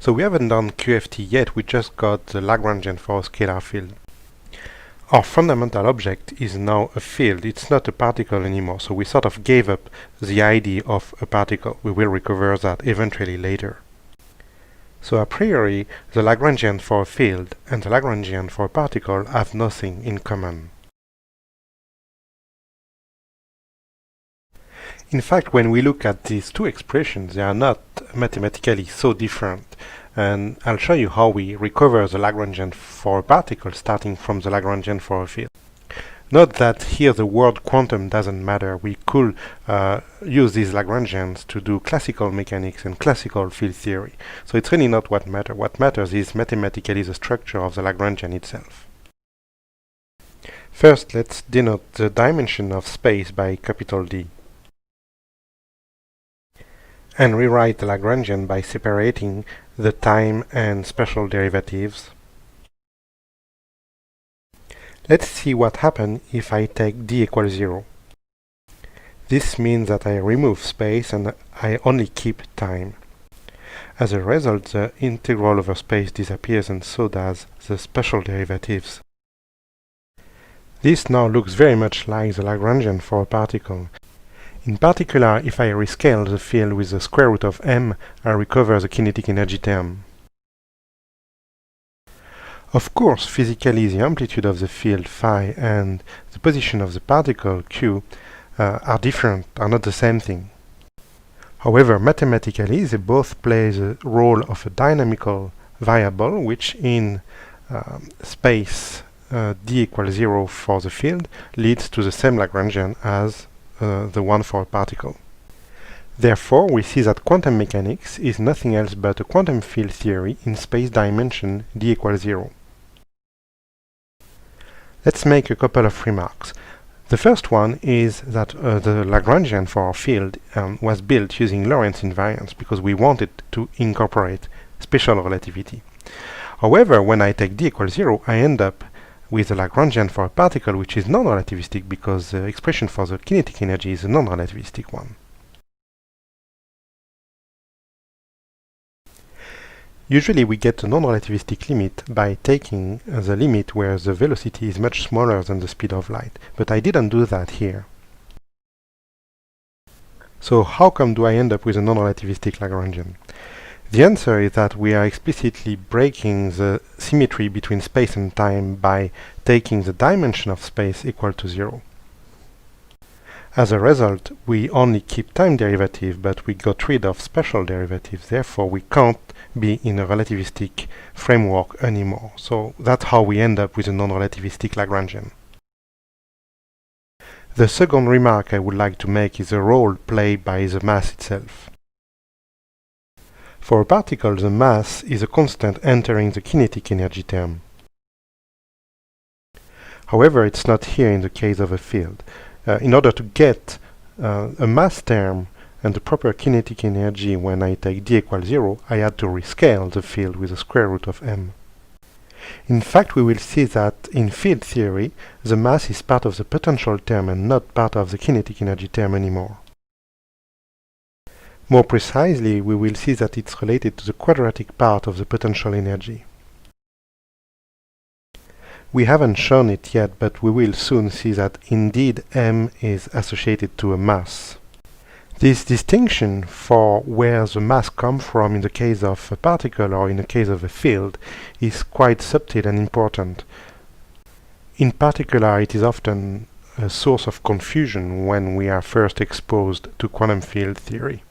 So we haven't done QFT yet, we just got the Lagrangian for a scalar field. Our fundamental object is now a field, it's not a particle anymore, so we sort of gave up the idea of a particle. We will recover that eventually later. So a priori, the Lagrangian for a field and the Lagrangian for a particle have nothing in common. In fact, when we look at these two expressions, they are not mathematically so different. And I'll show you how we recover the Lagrangian for a particle starting from the Lagrangian for a field. Note that here the word quantum doesn't matter. We could use these Lagrangians to do classical mechanics and classical field theory. So it's really not what matters. What matters is mathematically the structure of the Lagrangian itself. First, let's denote the dimension of space by capital D. And rewrite the Lagrangian by separating the time and special derivatives. Let's see what happens if I take d equals 0. This means that I remove space and I only keep time. As a result, the integral over space disappears and so does the special derivatives. This now looks very much like the Lagrangian for a particle. In particular, if I rescale the field with the square root of m, I recover the kinetic energy term. Of course, physically the amplitude of the field phi and the position of the particle q are different, are not the same thing. However, mathematically they both play the role of a dynamical variable, which in space d equals 0 for the field leads to the same Lagrangian as the one for a particle. Therefore, we see that quantum mechanics is nothing else but a quantum field theory in space dimension d equals 0. Let's make a couple of remarks. The first one is that the Lagrangian for our field was built using Lorentz invariance because we wanted to incorporate special relativity. However, when I take d equals 0, I end up with a Lagrangian for a particle which is non-relativistic because the expression for the kinetic energy is a non-relativistic one. Usually we get a non-relativistic limit by taking the limit where the velocity is much smaller than the speed of light, but I didn't do that here. So how come do I end up with a non-relativistic Lagrangian? The answer is that we are explicitly breaking the symmetry between space and time by taking the dimension of space equal to 0. As a result, we only keep time derivative, but we got rid of special derivatives. Therefore, we can't be in a relativistic framework anymore. So that's how we end up with a non-relativistic Lagrangian. The second remark I would like to make is the role played by the mass itself. For a particle, the mass is a constant entering the kinetic energy term. However, it's not here in the case of a field. In order to get a mass term and the proper kinetic energy when I take d equals 0, I had to rescale the field with the square root of m. In fact, we will see that in field theory, the mass is part of the potential term and not part of the kinetic energy term anymore. More precisely, we will see that it's related to the quadratic part of the potential energy. We haven't shown it yet, but we will soon see that indeed m is associated to a mass. This distinction for where the mass comes from in the case of a particle or in the case of a field is quite subtle and important. In particular, it is often a source of confusion when we are first exposed to quantum field theory.